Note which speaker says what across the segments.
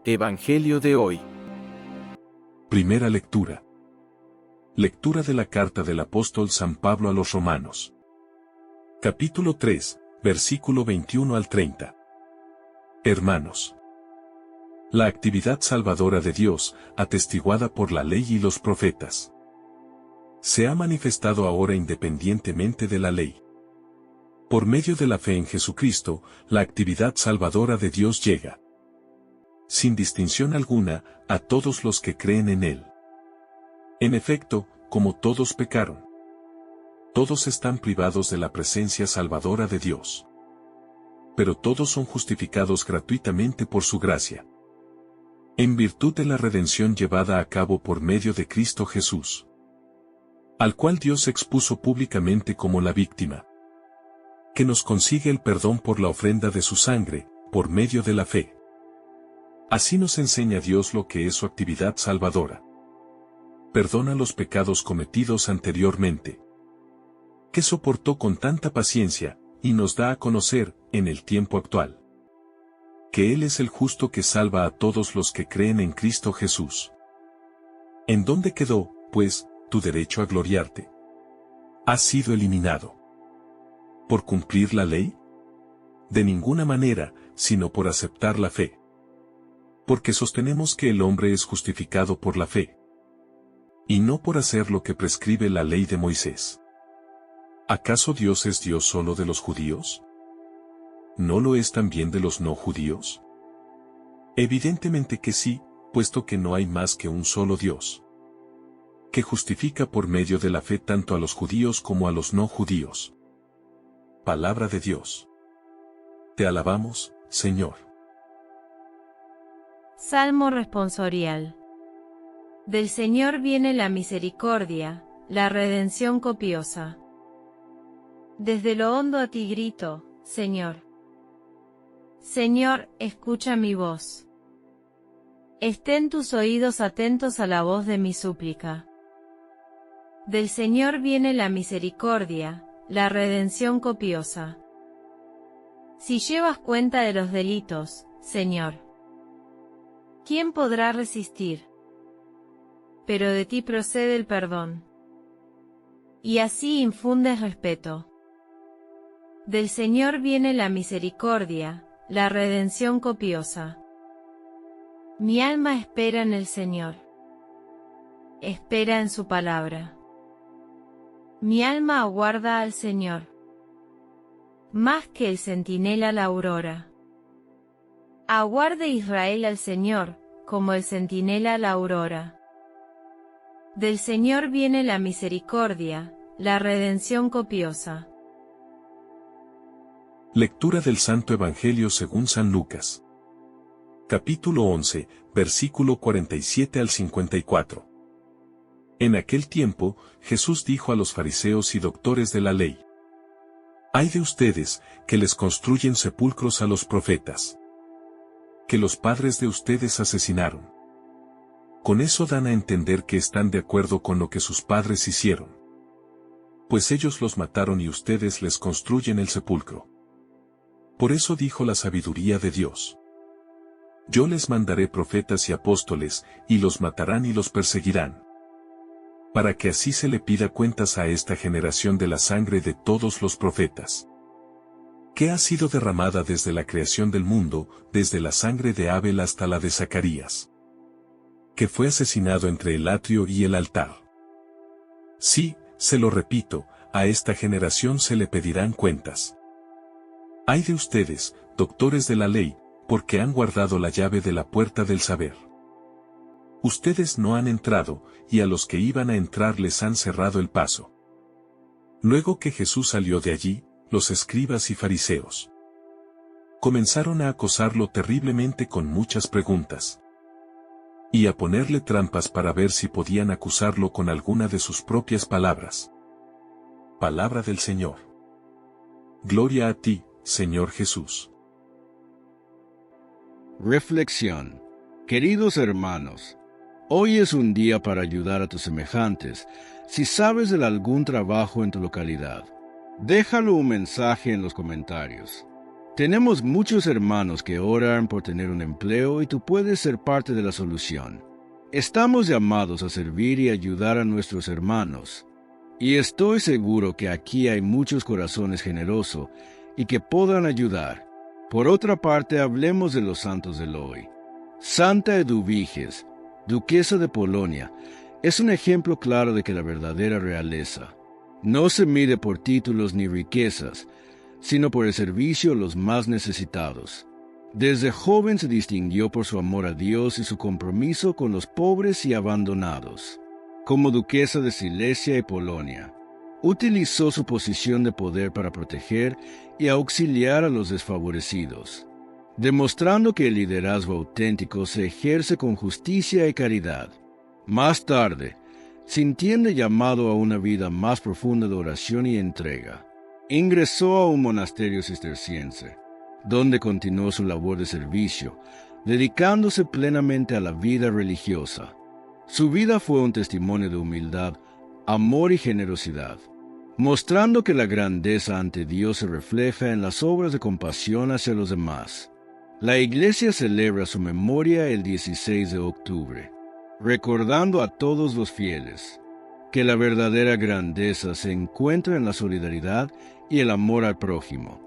Speaker 1: Evangelio de hoy.
Speaker 2: Primera lectura. Lectura de la carta del apóstol San Pablo a los Romanos. Capítulo 3, versículo 21 al 30. Hermanos. La actividad salvadora de Dios, atestiguada por la ley y los profetas, se ha manifestado ahora independientemente de la ley. Por medio de la fe en Jesucristo, la actividad salvadora de Dios llega, sin distinción alguna, a todos los que creen en Él. En efecto, como todos pecaron, todos están privados de la presencia salvadora de Dios. Pero todos son justificados gratuitamente por su gracia, en virtud de la redención llevada a cabo por medio de Cristo Jesús, al cual Dios expuso públicamente como la víctima, que nos consigue el perdón por la ofrenda de su sangre, por medio de la fe. Así nos enseña Dios lo que es su actividad salvadora. Perdona los pecados cometidos anteriormente, que soportó con tanta paciencia, y nos da a conocer, en el tiempo actual, que Él es el justo que salva a todos los que creen en Cristo Jesús. ¿En dónde quedó, pues, tu derecho a gloriarte? ¿Has sido eliminado por cumplir la ley? De ninguna manera, sino por aceptar la fe. Porque sostenemos que el hombre es justificado por la fe, y no por hacer lo que prescribe la ley de Moisés. ¿Acaso Dios es Dios solo de los judíos? ¿No lo es también de los no judíos? Evidentemente que sí, puesto que no hay más que un solo Dios, que justifica por medio de la fe tanto a los judíos como a los no judíos. Palabra de Dios. Te alabamos, Señor.
Speaker 3: Salmo responsorial. Del Señor viene la misericordia, la redención copiosa. Desde lo hondo a ti grito, Señor. Señor, escucha mi voz. Estén tus oídos atentos a la voz de mi súplica. Del Señor viene la misericordia, la redención copiosa. Si llevas cuenta de los delitos, Señor, ¿quién podrá resistir? Pero de ti procede el perdón, y así infundes respeto. Del Señor viene la misericordia, la redención copiosa. Mi alma espera en el Señor. Espera en su palabra. Mi alma aguarda al Señor, más que el centinela la aurora. Aguarde Israel al Señor, como el centinela la aurora. Del Señor viene la misericordia, la redención copiosa.
Speaker 2: Lectura del Santo Evangelio según San Lucas. Capítulo 11, versículo 47 al 54. En aquel tiempo, Jesús dijo a los fariseos y doctores de la ley: «Ay de ustedes, que les construyen sepulcros a los profetas, que los padres de ustedes asesinaron. Con eso dan a entender que están de acuerdo con lo que sus padres hicieron. Pues ellos los mataron y ustedes les construyen el sepulcro. Por eso dijo la sabiduría de Dios: Yo les mandaré profetas y apóstoles, y los matarán y los perseguirán, para que así se le pida cuentas a esta generación de la sangre de todos los profetas, que ha sido derramada desde la creación del mundo, desde la sangre de Abel hasta la de Zacarías, que fue asesinado entre el atrio y el altar. Sí, se lo repito, a esta generación se le pedirán cuentas. Ay de ustedes, doctores de la ley, porque han guardado la llave de la puerta del saber. Ustedes no han entrado, y a los que iban a entrar les han cerrado el paso». Luego que Jesús salió de allí, los escribas y fariseos comenzaron a acosarlo terriblemente con muchas preguntas, y a ponerle trampas para ver si podían acusarlo con alguna de sus propias palabras. Palabra del Señor. Gloria a ti, Señor Jesús.
Speaker 4: Reflexión. Queridos hermanos, hoy es un día para ayudar a tus semejantes. Si sabes de algún trabajo en tu localidad, déjalo un mensaje en los comentarios. Tenemos muchos hermanos que oran por tener un empleo y tú puedes ser parte de la solución. Estamos llamados a servir y ayudar a nuestros hermanos. Y estoy seguro que aquí hay muchos corazones generosos y que puedan ayudar. Por otra parte, hablemos de los santos del hoy. Santa Eduviges, duquesa de Polonia, es un ejemplo claro de que la verdadera realeza no se mide por títulos ni riquezas, sino por el servicio a los más necesitados. Desde joven se distinguió por su amor a Dios y su compromiso con los pobres y abandonados. Como duquesa de Silesia y Polonia, utilizó su posición de poder para proteger y auxiliar a los desfavorecidos, demostrando que el liderazgo auténtico se ejerce con justicia y caridad. Más tarde, sintiendo llamado a una vida más profunda de oración y entrega, ingresó a un monasterio cisterciense, donde continuó su labor de servicio, dedicándose plenamente a la vida religiosa. Su vida fue un testimonio de humildad, amor y generosidad, mostrando que la grandeza ante Dios se refleja en las obras de compasión hacia los demás. La Iglesia celebra su memoria el 16 de octubre, recordando a todos los fieles que la verdadera grandeza se encuentra en la solidaridad y el amor al prójimo.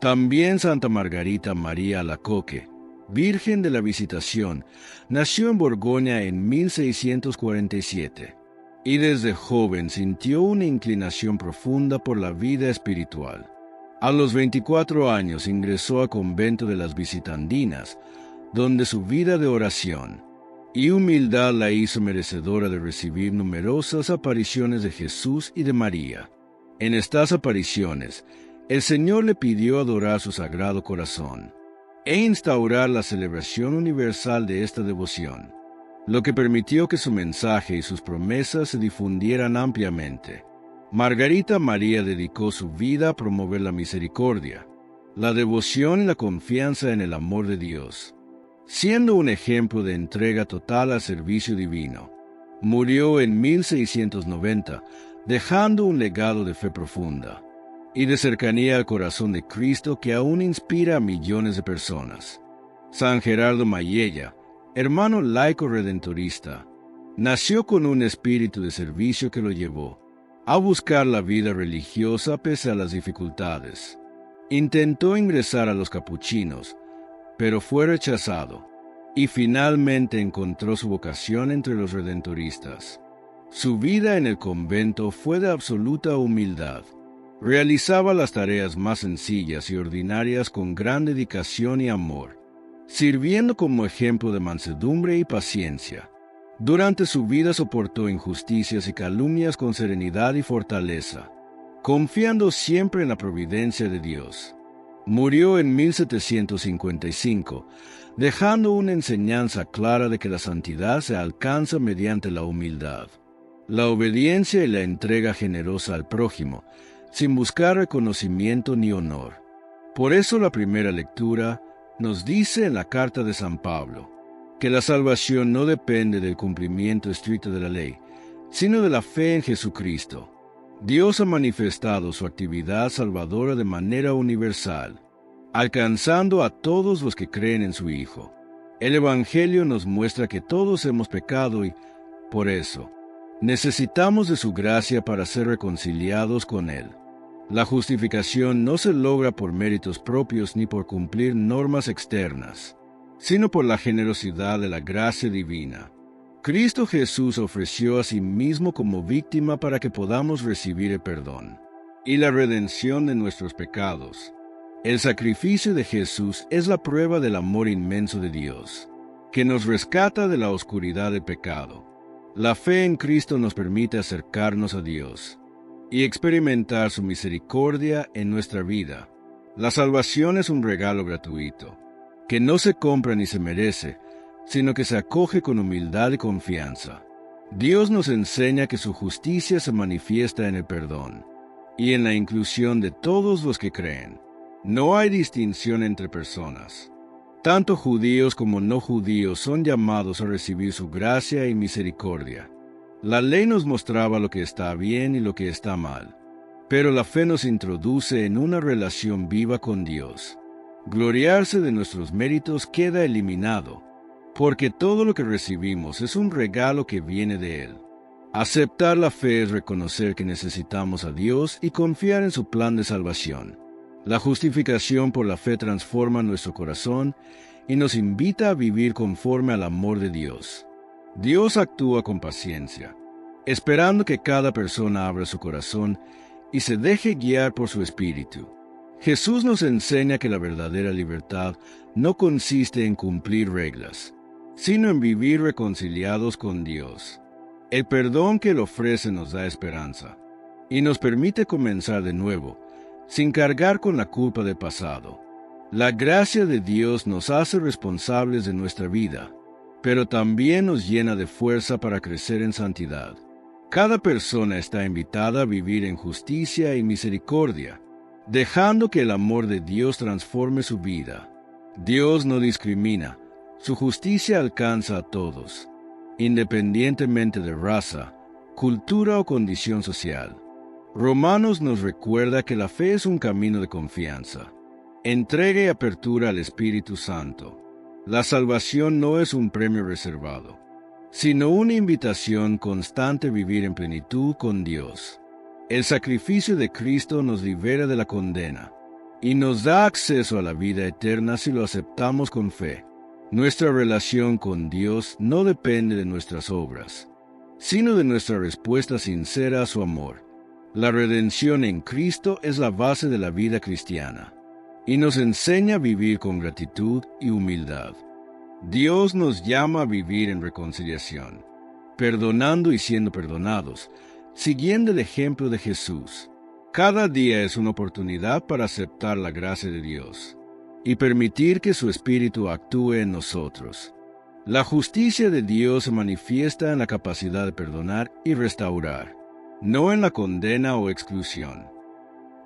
Speaker 4: También Santa Margarita María Alacoque, Virgen de la Visitación, nació en Borgoña en 1647, y desde joven sintió una inclinación profunda por la vida espiritual. A los 24 años ingresó al convento de las Visitandinas, donde su vida de oración y humildad la hizo merecedora de recibir numerosas apariciones de Jesús y de María. En estas apariciones, el Señor le pidió adorar su sagrado corazón e instaurar la celebración universal de esta devoción, lo que permitió que su mensaje y sus promesas se difundieran ampliamente. Margarita María dedicó su vida a promover la misericordia, la devoción y la confianza en el amor de Dios, siendo un ejemplo de entrega total al servicio divino. Murió en 1690, dejando un legado de fe profunda y de cercanía al corazón de Cristo que aún inspira a millones de personas. San Gerardo Mayella, hermano laico redentorista, nació con un espíritu de servicio que lo llevó a buscar la vida religiosa pese a las dificultades. Intentó ingresar a los capuchinos, pero fue rechazado, y finalmente encontró su vocación entre los redentoristas. Su vida en el convento fue de absoluta humildad. Realizaba las tareas más sencillas y ordinarias con gran dedicación y amor, sirviendo como ejemplo de mansedumbre y paciencia. Durante su vida soportó injusticias y calumnias con serenidad y fortaleza, confiando siempre en la providencia de Dios. Murió en 1755, dejando una enseñanza clara de que la santidad se alcanza mediante la humildad, la obediencia y la entrega generosa al prójimo, sin buscar reconocimiento ni honor. Por eso la primera lectura nos dice en la carta de San Pablo que la salvación no depende del cumplimiento estricto de la ley, sino de la fe en Jesucristo. Dios ha manifestado su actividad salvadora de manera universal, alcanzando a todos los que creen en su Hijo. El Evangelio nos muestra que todos hemos pecado y, por eso, necesitamos de su gracia para ser reconciliados con Él. La justificación no se logra por méritos propios ni por cumplir normas externas, sino por la generosidad de la gracia divina. Cristo Jesús ofreció a sí mismo como víctima para que podamos recibir el perdón y la redención de nuestros pecados. El sacrificio de Jesús es la prueba del amor inmenso de Dios, que nos rescata de la oscuridad del pecado. La fe en Cristo nos permite acercarnos a Dios y experimentar su misericordia en nuestra vida. La salvación es un regalo gratuito, que no se compra ni se merece, sino que se acoge con humildad y confianza. Dios nos enseña que su justicia se manifiesta en el perdón y en la inclusión de todos los que creen. No hay distinción entre personas. Tanto judíos como no judíos son llamados a recibir su gracia y misericordia. La ley nos mostraba lo que está bien y lo que está mal, pero la fe nos introduce en una relación viva con Dios. Gloriarse de nuestros méritos queda eliminado, porque todo lo que recibimos es un regalo que viene de Él. Aceptar la fe es reconocer que necesitamos a Dios y confiar en su plan de salvación. La justificación por la fe transforma nuestro corazón y nos invita a vivir conforme al amor de Dios. Dios actúa con paciencia, esperando que cada persona abra su corazón y se deje guiar por su espíritu. Jesús nos enseña que la verdadera libertad no consiste en cumplir reglas, sino en vivir reconciliados con Dios. El perdón que Él ofrece nos da esperanza y nos permite comenzar de nuevo, sin cargar con la culpa del pasado. La gracia de Dios nos hace responsables de nuestra vida, pero también nos llena de fuerza para crecer en santidad. Cada persona está invitada a vivir en justicia y misericordia, dejando que el amor de Dios transforme su vida. Dios no discrimina, su justicia alcanza a todos, independientemente de raza, cultura o condición social. Romanos nos recuerda que la fe es un camino de confianza, entrega y apertura al Espíritu Santo. La salvación no es un premio reservado, sino una invitación constante a vivir en plenitud con Dios. El sacrificio de Cristo nos libera de la condena y nos da acceso a la vida eterna si lo aceptamos con fe. Nuestra relación con Dios no depende de nuestras obras, sino de nuestra respuesta sincera a su amor. La redención en Cristo es la base de la vida cristiana y nos enseña a vivir con gratitud y humildad. Dios nos llama a vivir en reconciliación, perdonando y siendo perdonados, siguiendo el ejemplo de Jesús. Cada día es una oportunidad para aceptar la gracia de Dios y permitir que su Espíritu actúe en nosotros. La justicia de Dios se manifiesta en la capacidad de perdonar y restaurar, no en la condena o exclusión.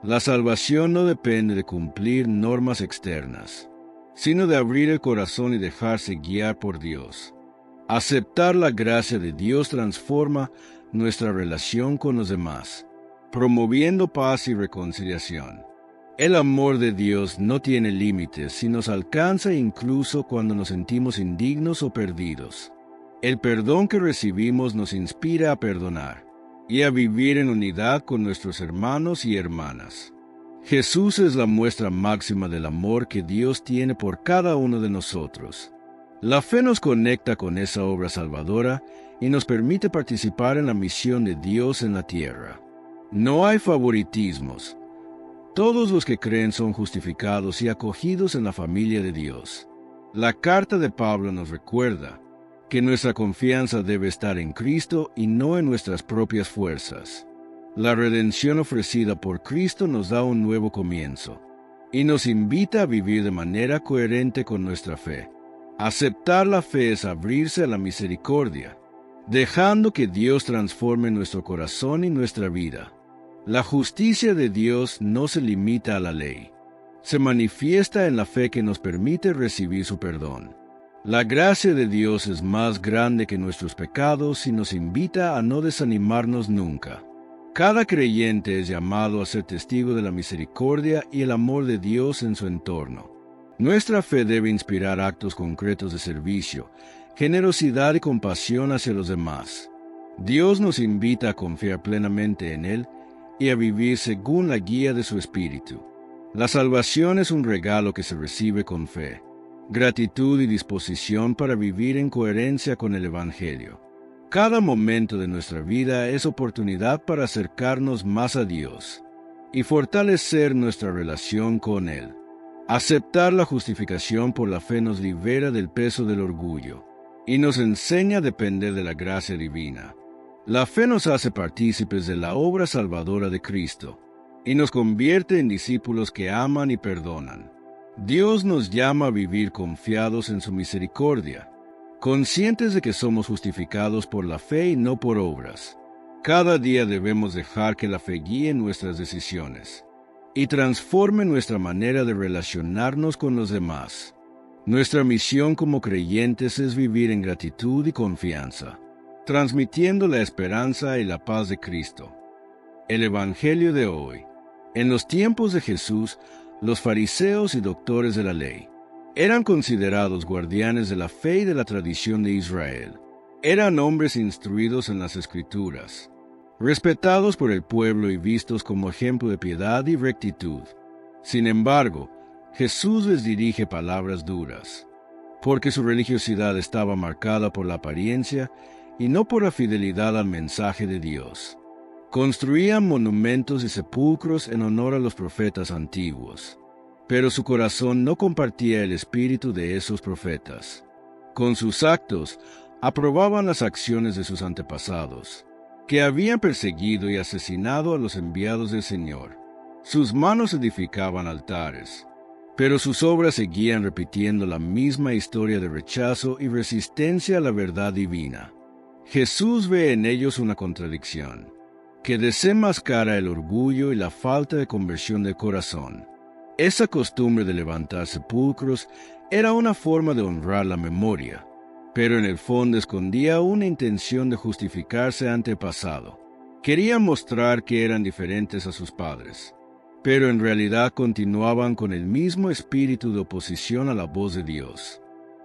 Speaker 4: La salvación no depende de cumplir normas externas, sino de abrir el corazón y dejarse guiar por Dios. Aceptar la gracia de Dios transforma nuestra relación con los demás, promoviendo paz y reconciliación. El amor de Dios no tiene límites y nos alcanza incluso cuando nos sentimos indignos o perdidos. El perdón que recibimos nos inspira a perdonar y a vivir en unidad con nuestros hermanos y hermanas. Jesús es la muestra máxima del amor que Dios tiene por cada uno de nosotros. La fe nos conecta con esa obra salvadora y nos permite participar en la misión de Dios en la tierra. No hay favoritismos. Todos los que creen son justificados y acogidos en la familia de Dios. La carta de Pablo nos recuerda que nuestra confianza debe estar en Cristo y no en nuestras propias fuerzas. La redención ofrecida por Cristo nos da un nuevo comienzo y nos invita a vivir de manera coherente con nuestra fe. Aceptar la fe es abrirse a la misericordia, dejando que Dios transforme nuestro corazón y nuestra vida. La justicia de Dios no se limita a la ley. Se manifiesta en la fe que nos permite recibir su perdón. La gracia de Dios es más grande que nuestros pecados y nos invita a no desanimarnos nunca. Cada creyente es llamado a ser testigo de la misericordia y el amor de Dios en su entorno. Nuestra fe debe inspirar actos concretos de servicio, generosidad y compasión hacia los demás. Dios nos invita a confiar plenamente en Él y a vivir según la guía de su Espíritu. La salvación es un regalo que se recibe con fe, gratitud y disposición para vivir en coherencia con el Evangelio. Cada momento de nuestra vida es oportunidad para acercarnos más a Dios y fortalecer nuestra relación con Él. Aceptar la justificación por la fe nos libera del peso del orgullo y nos enseña a depender de la gracia divina. La fe nos hace partícipes de la obra salvadora de Cristo y nos convierte en discípulos que aman y perdonan. Dios nos llama a vivir confiados en su misericordia, conscientes de que somos justificados por la fe y no por obras. Cada día debemos dejar que la fe guíe nuestras decisiones y transforme nuestra manera de relacionarnos con los demás. Nuestra misión como creyentes es vivir en gratitud y confianza, transmitiendo la esperanza y la paz de Cristo. El Evangelio de hoy. En los tiempos de Jesús, Los fariseos y doctores de la ley eran considerados guardianes de la fe y de la tradición de Israel. Eran hombres instruidos en las Escrituras, respetados por el pueblo y vistos como ejemplo de piedad y rectitud. Sin embargo, Jesús les dirige palabras duras, porque su religiosidad estaba marcada por la apariencia y no por la fidelidad al mensaje de Dios. Construían monumentos y sepulcros en honor a los profetas antiguos, pero su corazón no compartía el espíritu de esos profetas. Con sus actos, aprobaban las acciones de sus antepasados, que habían perseguido y asesinado a los enviados del Señor. Sus manos edificaban altares, pero sus obras seguían repitiendo la misma historia de rechazo y resistencia a la verdad divina. Jesús ve en ellos una contradicción, que desenmascara el orgullo y la falta de conversión del corazón. Esa costumbre de levantar sepulcros era una forma de honrar la memoria, pero en el fondo escondía una intención de justificarse ante el pasado. Querían mostrar que eran diferentes a sus padres, pero en realidad continuaban con el mismo espíritu de oposición a la voz de Dios.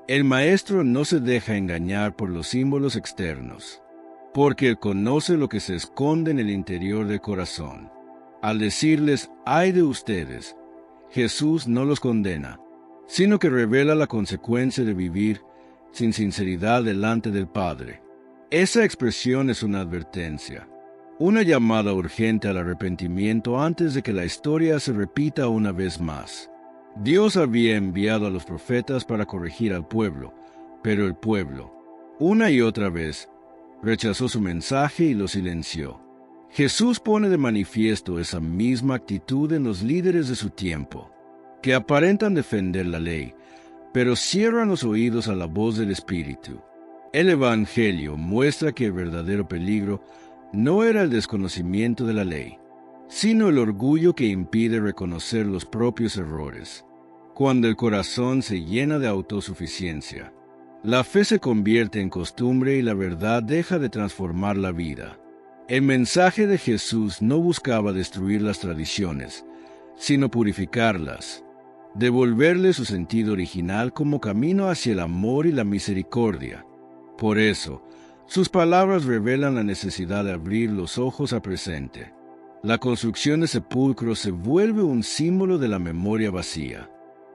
Speaker 4: El maestro no se deja engañar por los símbolos externos, porque él conoce lo que se esconde en el interior del corazón. Al decirles, «ay de ustedes», Jesús no los condena, sino que revela la consecuencia de vivir sin sinceridad delante del Padre. Esa expresión es una advertencia, una llamada urgente al arrepentimiento antes de que la historia se repita una vez más. Dios había enviado a los profetas para corregir al pueblo, pero el pueblo, una y otra vez, rechazó su mensaje y lo silenció. Jesús pone de manifiesto esa misma actitud en los líderes de su tiempo, que aparentan defender la ley, pero cierran los oídos a la voz del Espíritu. El Evangelio muestra que el verdadero peligro no era el desconocimiento de la ley, sino el orgullo que impide reconocer los propios errores. Cuando el corazón se llena de autosuficiencia, la fe se convierte en costumbre y la verdad deja de transformar la vida. El mensaje de Jesús no buscaba destruir las tradiciones, sino purificarlas, devolverle su sentido original como camino hacia el amor y la misericordia. Por eso, sus palabras revelan la necesidad de abrir los ojos al presente. La construcción de sepulcros se vuelve un símbolo de la memoria vacía,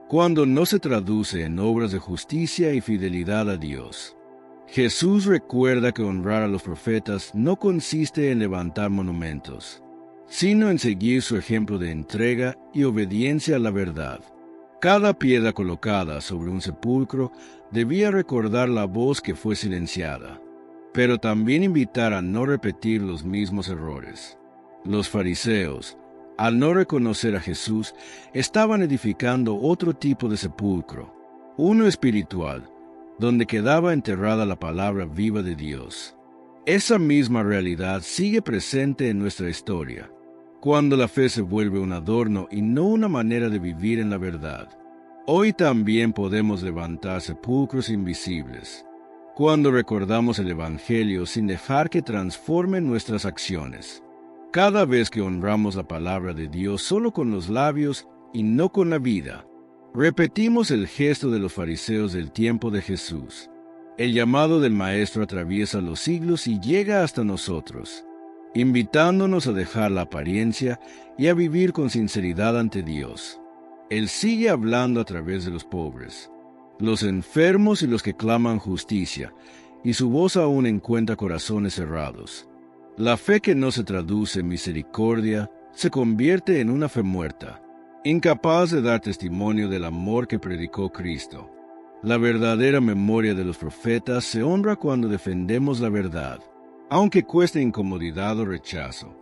Speaker 4: cuando no se traduce en obras de justicia y fidelidad a Dios. Jesús recuerda que honrar a los profetas no consiste en levantar monumentos, sino en seguir su ejemplo de entrega y obediencia a la verdad. Cada piedra colocada sobre un sepulcro debía recordar la voz que fue silenciada, pero también invitar a no repetir los mismos errores. Los fariseos, al no reconocer a Jesús, estaban edificando otro tipo de sepulcro, uno espiritual, donde quedaba enterrada la palabra viva de Dios. Esa misma realidad sigue presente en nuestra historia, cuando la fe se vuelve un adorno y no una manera de vivir en la verdad. Hoy también podemos levantar sepulcros invisibles, cuando recordamos el Evangelio sin dejar que transformen nuestras acciones. Cada vez que honramos la palabra de Dios solo con los labios y no con la vida, repetimos el gesto de los fariseos del tiempo de Jesús. El llamado del Maestro atraviesa los siglos y llega hasta nosotros, invitándonos a dejar la apariencia y a vivir con sinceridad ante Dios. Él sigue hablando a través de los pobres, los enfermos y los que claman justicia, y su voz aún encuentra corazones cerrados. La fe que no se traduce en misericordia se convierte en una fe muerta, incapaz de dar testimonio del amor que predicó Cristo. La verdadera memoria de los profetas se honra cuando defendemos la verdad, aunque cueste incomodidad o rechazo.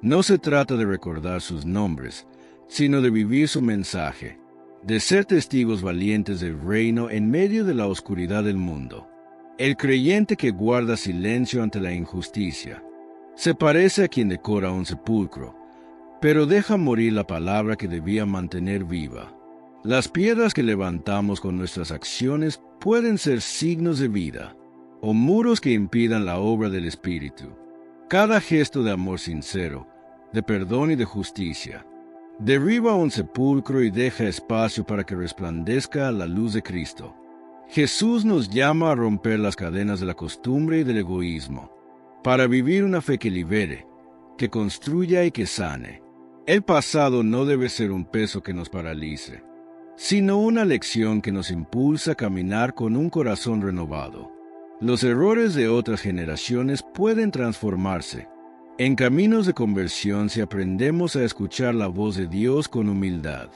Speaker 4: No se trata de recordar sus nombres, sino de vivir su mensaje, de ser testigos valientes del reino en medio de la oscuridad del mundo. El creyente que guarda silencio ante la injusticia se parece a quien decora un sepulcro, pero deja morir la palabra que debía mantener viva. Las piedras que levantamos con nuestras acciones pueden ser signos de vida, o muros que impidan la obra del Espíritu. Cada gesto de amor sincero, de perdón y de justicia, Derriba un sepulcro y deja espacio para que resplandezca la luz de Cristo. Jesús nos llama a romper las cadenas de la costumbre y del egoísmo, para vivir una fe que libere, que construya y que sane. El pasado no debe ser un peso que nos paralice, sino una lección que nos impulsa a caminar con un corazón renovado. Los errores de otras generaciones pueden transformarse en caminos de conversión si aprendemos a escuchar la voz de Dios con humildad.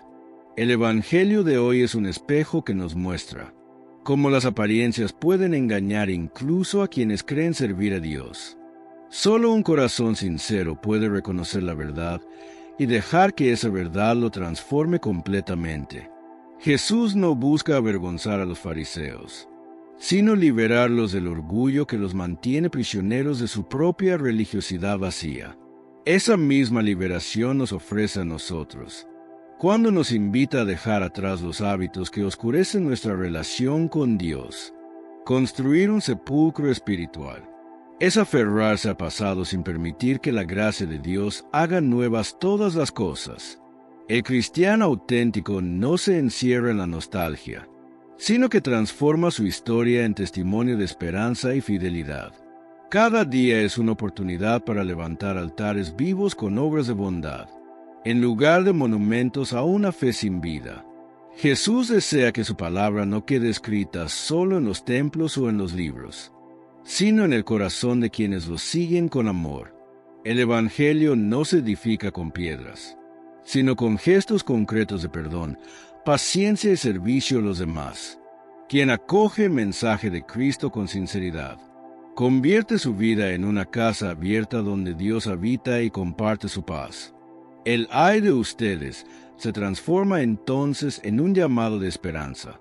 Speaker 4: El Evangelio de hoy es un espejo que nos muestra cómo las apariencias pueden engañar incluso a quienes creen servir a Dios. Solo un corazón sincero puede reconocer la verdad y dejar que esa verdad lo transforme completamente. Jesús no busca avergonzar a los fariseos, sino liberarlos del orgullo que los mantiene prisioneros de su propia religiosidad vacía. Esa misma liberación nos ofrece a nosotros, cuando nos invita a dejar atrás los hábitos que oscurecen nuestra relación con Dios. Construir un sepulcro espiritual es aferrarse al pasado sin permitir que la gracia de Dios haga nuevas todas las cosas. El cristiano auténtico no se encierra en la nostalgia, sino que transforma su historia en testimonio de esperanza y fidelidad. Cada día es una oportunidad para levantar altares vivos con obras de bondad, en lugar de monumentos a una fe sin vida. Jesús desea que su palabra no quede escrita solo en los templos o en los libros, sino en el corazón de quienes lo siguen con amor. El Evangelio no se edifica con piedras, sino con gestos concretos de perdón, paciencia y servicio a los demás. Quien acoge el mensaje de Cristo con sinceridad, convierte su vida en una casa abierta donde Dios habita y comparte su paz. El ay de ustedes se transforma entonces en un llamado de esperanza,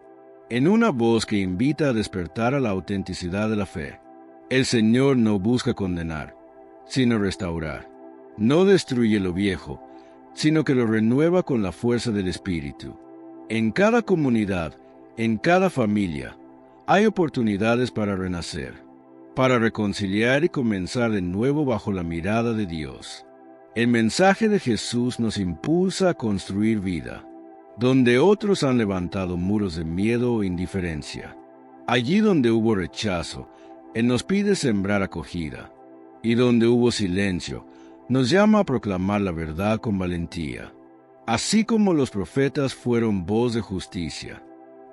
Speaker 4: en una voz que invita a despertar a la autenticidad de la fe. El Señor no busca condenar, sino restaurar. No destruye lo viejo, sino que lo renueva con la fuerza del Espíritu. En cada comunidad, en cada familia, hay oportunidades para renacer, para reconciliar y comenzar de nuevo bajo la mirada de Dios. El mensaje de Jesús nos impulsa a construir vida, donde otros han levantado muros de miedo o indiferencia. Allí donde hubo rechazo, Él nos pide sembrar acogida, y donde hubo silencio, nos llama a proclamar la verdad con valentía. Así como los profetas fueron voz de justicia,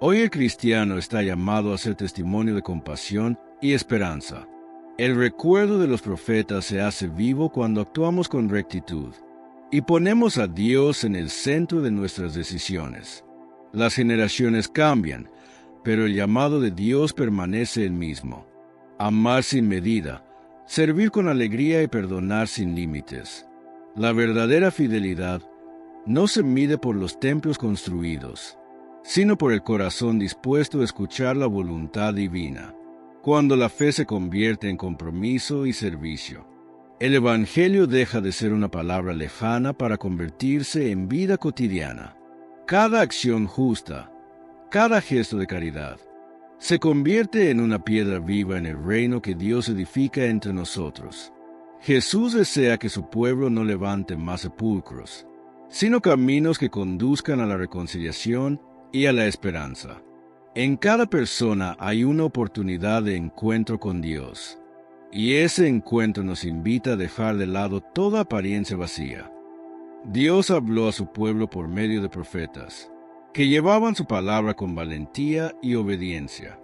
Speaker 4: hoy el cristiano está llamado a ser testimonio de compasión y esperanza. El recuerdo de los profetas se hace vivo cuando actuamos con rectitud y ponemos a Dios en el centro de nuestras decisiones. Las generaciones cambian, pero el llamado de Dios permanece el mismo: amar sin medida, servir con alegría y perdonar sin límites. La verdadera fidelidad no se mide por los templos construidos, sino por el corazón dispuesto a escuchar la voluntad divina. Cuando la fe se convierte en compromiso y servicio, el Evangelio deja de ser una palabra lejana para convertirse en vida cotidiana. Cada acción justa, cada gesto de caridad, se convierte en una piedra viva en el reino que Dios edifica entre nosotros. Jesús desea que su pueblo no levante más sepulcros, sino caminos que conduzcan a la reconciliación y a la esperanza. En cada persona hay una oportunidad de encuentro con Dios, y ese encuentro nos invita a dejar de lado toda apariencia vacía. Dios habló a su pueblo por medio de profetas, que llevaban su palabra con valentía y obediencia.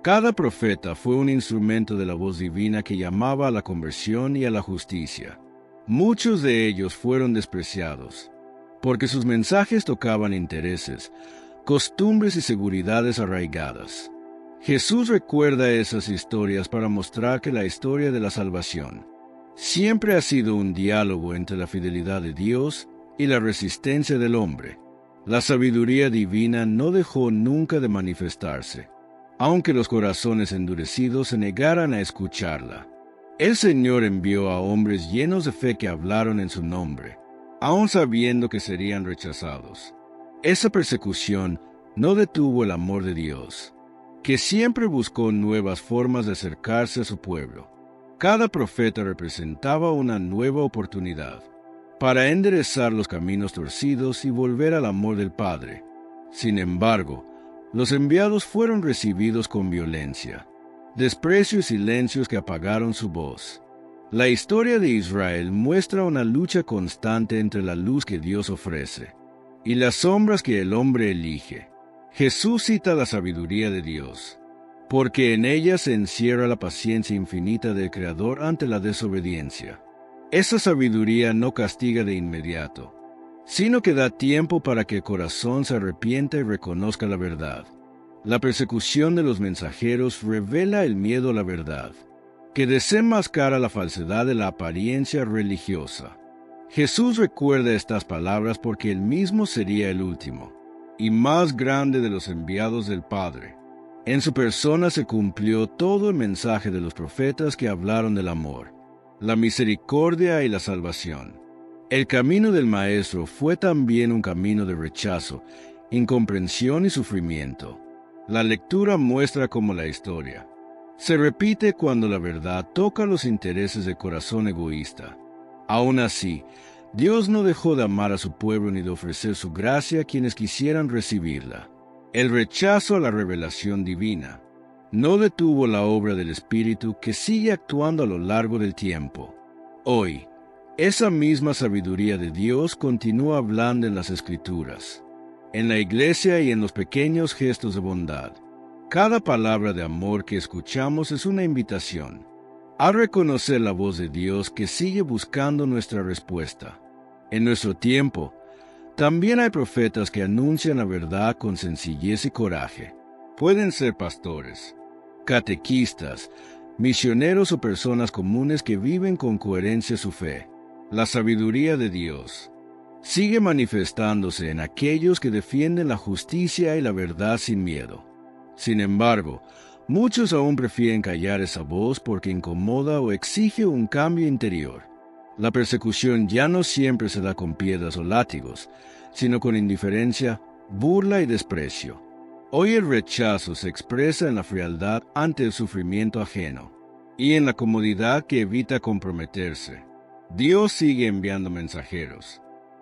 Speaker 4: Cada profeta fue un instrumento de la voz divina que llamaba a la conversión y a la justicia. Muchos de ellos fueron despreciados, porque sus mensajes tocaban intereses, costumbres y seguridades arraigadas. Jesús recuerda esas historias para mostrar que la historia de la salvación siempre ha sido un diálogo entre la fidelidad de Dios y la resistencia del hombre. La sabiduría divina no dejó nunca de manifestarse, aunque los corazones endurecidos se negaran a escucharla. El Señor envió a hombres llenos de fe que hablaron en su nombre, aun sabiendo que serían rechazados. Esa persecución no detuvo el amor de Dios, que siempre buscó nuevas formas de acercarse a su pueblo. Cada profeta representaba una nueva oportunidad, para enderezar los caminos torcidos y volver al amor del Padre. Sin embargo, los enviados fueron recibidos con violencia, desprecio y silencios que apagaron su voz. La historia de Israel muestra una lucha constante entre la luz que Dios ofrece y las sombras que el hombre elige. Jesús cita la sabiduría de Dios, porque en ella se encierra la paciencia infinita del Creador ante la desobediencia. Esa sabiduría no castiga de inmediato, sino que da tiempo para que el corazón se arrepienta y reconozca la verdad. La persecución de los mensajeros revela el miedo a la verdad, que desenmascara la falsedad de la apariencia religiosa. Jesús recuerda estas palabras porque él mismo sería el último y más grande de los enviados del Padre. En su persona se cumplió todo el mensaje de los profetas que hablaron del amor, la misericordia y la salvación. El camino del Maestro fue también un camino de rechazo, incomprensión y sufrimiento. La lectura muestra cómo la historia se repite cuando la verdad toca los intereses del corazón egoísta. Aún así, Dios no dejó de amar a su pueblo ni de ofrecer su gracia a quienes quisieran recibirla. El rechazo a la revelación divina no detuvo la obra del Espíritu que sigue actuando a lo largo del tiempo. Hoy, esa misma sabiduría de Dios continúa hablando en las Escrituras, en la iglesia y en los pequeños gestos de bondad. Cada palabra de amor que escuchamos es una invitación a reconocer la voz de Dios que sigue buscando nuestra respuesta. En nuestro tiempo, también hay profetas que anuncian la verdad con sencillez y coraje. Pueden ser pastores, catequistas, misioneros o personas comunes que viven con coherencia su fe. La sabiduría de Dios sigue manifestándose en aquellos que defienden la justicia y la verdad sin miedo. Sin embargo, muchos aún prefieren callar esa voz porque incomoda o exige un cambio interior. La persecución ya no siempre se da con piedras o látigos, sino con indiferencia, burla y desprecio. Hoy el rechazo se expresa en la frialdad ante el sufrimiento ajeno y en la comodidad que evita comprometerse. Dios sigue enviando mensajeros,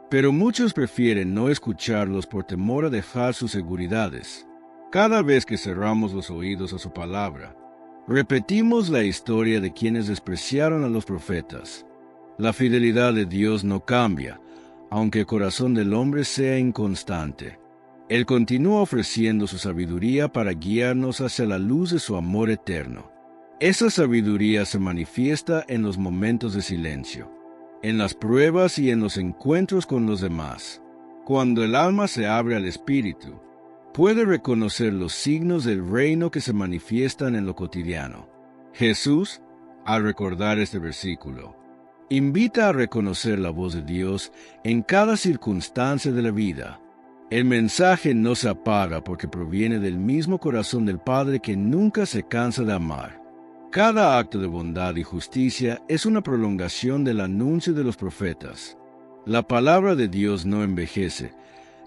Speaker 4: pero muchos prefieren no escucharlos por temor a dejar sus seguridades. Cada vez que cerramos los oídos a su palabra, repetimos la historia de quienes despreciaron a los profetas. La fidelidad de Dios no cambia, aunque el corazón del hombre sea inconstante. Él continúa ofreciendo su sabiduría para guiarnos hacia la luz de su amor eterno. Esa sabiduría se manifiesta en los momentos de silencio, en las pruebas y en los encuentros con los demás. Cuando el alma se abre al Espíritu, puede reconocer los signos del reino que se manifiestan en lo cotidiano. Jesús, al recordar este versículo, invita a reconocer la voz de Dios en cada circunstancia de la vida. El mensaje no se apaga porque proviene del mismo corazón del Padre que nunca se cansa de amar. Cada acto de bondad y justicia es una prolongación del anuncio de los profetas. La palabra de Dios no envejece,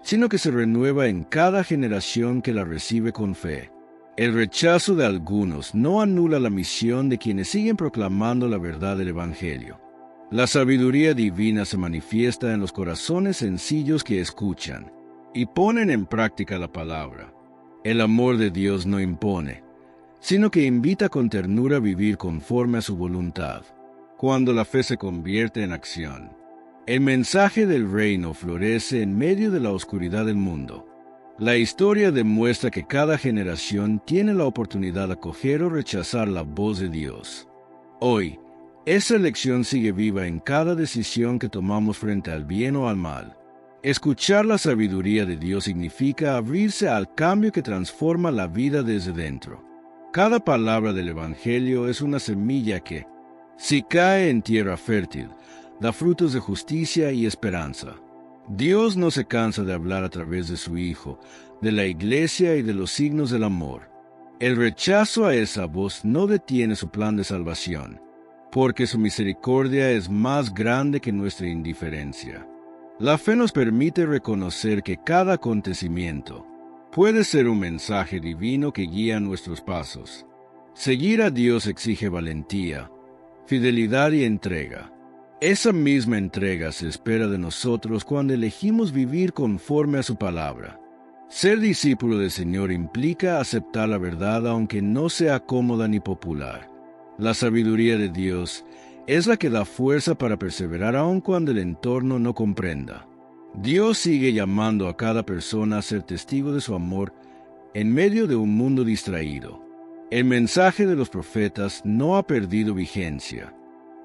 Speaker 4: sino que se renueva en cada generación que la recibe con fe. El rechazo de algunos no anula la misión de quienes siguen proclamando la verdad del Evangelio. La sabiduría divina se manifiesta en los corazones sencillos que escuchan y ponen en práctica la palabra. El amor de Dios no impone, sino que invita con ternura a vivir conforme a su voluntad. Cuando la fe se convierte en acción, el mensaje del reino florece en medio de la oscuridad del mundo. La historia demuestra que cada generación tiene la oportunidad de acoger o rechazar la voz de Dios. Hoy, esa elección sigue viva en cada decisión que tomamos frente al bien o al mal. Escuchar la sabiduría de Dios significa abrirse al cambio que transforma la vida desde dentro. Cada palabra del Evangelio es una semilla que, si cae en tierra fértil, da frutos de justicia y esperanza. Dios no se cansa de hablar a través de su Hijo, de la Iglesia y de los signos del amor. El rechazo a esa voz no detiene su plan de salvación, porque su misericordia es más grande que nuestra indiferencia. La fe nos permite reconocer que cada acontecimiento puede ser un mensaje divino que guía nuestros pasos. Seguir a Dios exige valentía, fidelidad y entrega. Esa misma entrega se espera de nosotros cuando elegimos vivir conforme a su palabra. Ser discípulo del Señor implica aceptar la verdad aunque no sea cómoda ni popular. La sabiduría de Dios es la que da fuerza para perseverar aun cuando el entorno no comprenda. Dios sigue llamando a cada persona a ser testigo de su amor en medio de un mundo distraído. El mensaje de los profetas no ha perdido vigencia,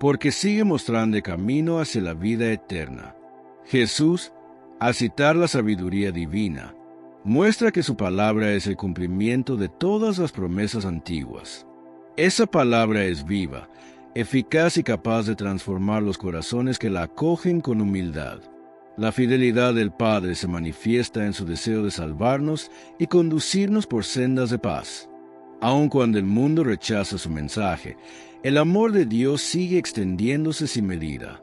Speaker 4: porque sigue mostrando el camino hacia la vida eterna. Jesús, al citar la sabiduría divina, muestra que su palabra es el cumplimiento de todas las promesas antiguas. Esa palabra es viva, eficaz y capaz de transformar los corazones que la acogen con humildad. La fidelidad del Padre se manifiesta en su deseo de salvarnos y conducirnos por sendas de paz. Aun cuando el mundo rechaza su mensaje, el amor de Dios sigue extendiéndose sin medida.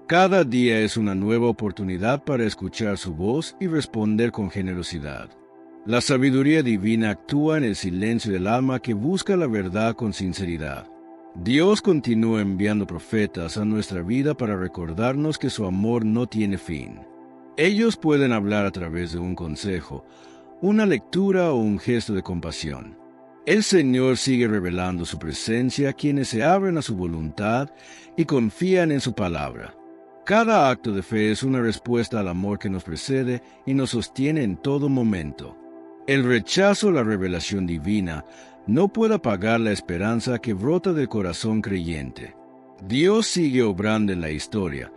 Speaker 4: Cada día es una nueva oportunidad para escuchar su voz y responder con generosidad. La sabiduría divina actúa en el silencio del alma que busca la verdad con sinceridad. Dios continúa enviando profetas a nuestra vida para recordarnos que su amor no tiene fin. Ellos pueden hablar a través de un consejo, una lectura o un gesto de compasión. El Señor sigue revelando su presencia a quienes se abren a su voluntad y confían en su palabra. Cada acto de fe es una respuesta al amor que nos precede y nos sostiene en todo momento. El rechazo a la revelación divina no puede apagar la esperanza que brota del corazón creyente. Dios sigue obrando en la historia,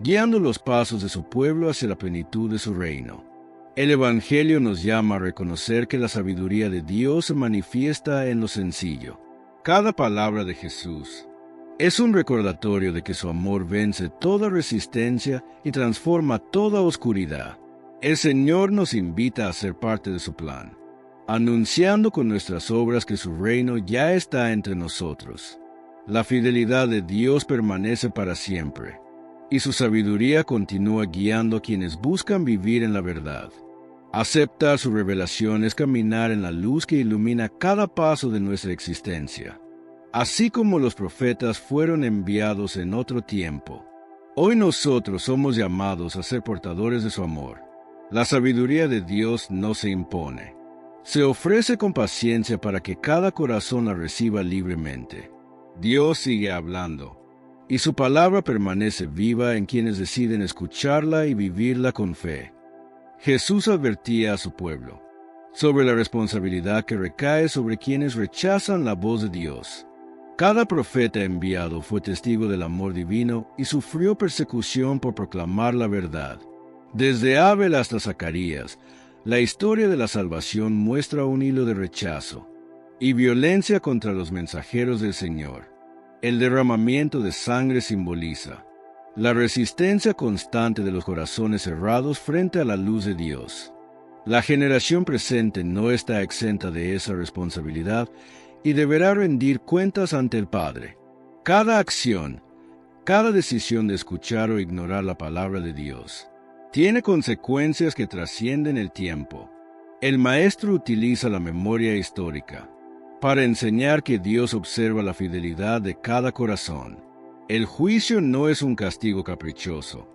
Speaker 4: guiando los pasos de su pueblo hacia la plenitud de su reino. El Evangelio nos llama a reconocer que la sabiduría de Dios se manifiesta en lo sencillo. Cada palabra de Jesús es un recordatorio de que su amor vence toda resistencia y transforma toda oscuridad. El Señor nos invita a ser parte de su plan, anunciando con nuestras obras que su reino ya está entre nosotros. La fidelidad de Dios permanece para siempre, y su sabiduría continúa guiando a quienes buscan vivir en la verdad. Aceptar su revelación es caminar en la luz que ilumina cada paso de nuestra existencia. Así como los profetas fueron enviados en otro tiempo, hoy nosotros somos llamados a ser portadores de su amor. La sabiduría de Dios no se impone. Se ofrece con paciencia para que cada corazón la reciba libremente. Dios sigue hablando, y su palabra permanece viva en quienes deciden escucharla y vivirla con fe. Jesús advertía a su pueblo sobre la responsabilidad que recae sobre quienes rechazan la voz de Dios. Cada profeta enviado fue testigo del amor divino y sufrió persecución por proclamar la verdad. Desde Abel hasta Zacarías, la historia de la salvación muestra un hilo de rechazo y violencia contra los mensajeros del Señor. El derramamiento de sangre simboliza la resistencia constante de los corazones cerrados frente a la luz de Dios. La generación presente no está exenta de esa responsabilidad y deberá rendir cuentas ante el Padre. Cada acción, cada decisión de escuchar o ignorar la palabra de Dios, tiene consecuencias que trascienden el tiempo. El Maestro utiliza la memoria histórica para enseñar que Dios observa la fidelidad de cada corazón. El juicio no es un castigo caprichoso,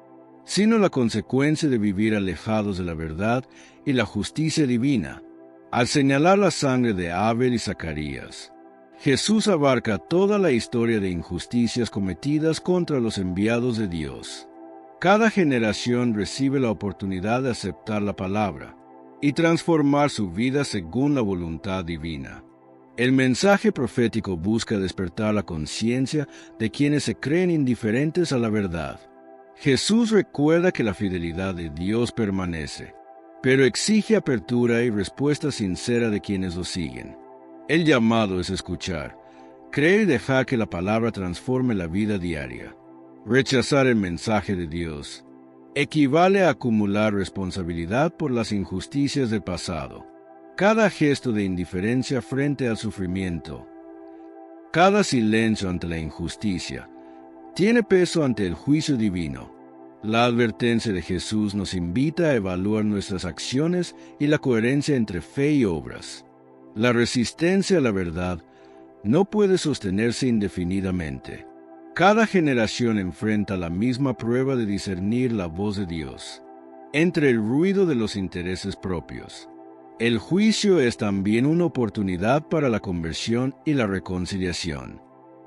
Speaker 4: sino la consecuencia de vivir alejados de la verdad y la justicia divina. Al señalar la sangre de Abel y Zacarías, Jesús abarca toda la historia de injusticias cometidas contra los enviados de Dios. Cada generación recibe la oportunidad de aceptar la palabra y transformar su vida según la voluntad divina. El mensaje profético busca despertar la conciencia de quienes se creen indiferentes a la verdad. Jesús recuerda que la fidelidad de Dios permanece, pero exige apertura y respuesta sincera de quienes lo siguen. El llamado es escuchar, creer y dejar que la palabra transforme la vida diaria. Rechazar el mensaje de Dios equivale a acumular responsabilidad por las injusticias del pasado. Cada gesto de indiferencia frente al sufrimiento, cada silencio ante la injusticia, tiene peso ante el juicio divino. La advertencia de Jesús nos invita a evaluar nuestras acciones y la coherencia entre fe y obras. La resistencia a la verdad no puede sostenerse indefinidamente. Cada generación enfrenta la misma prueba de discernir la voz de Dios entre el ruido de los intereses propios. El juicio es también una oportunidad para la conversión y la reconciliación.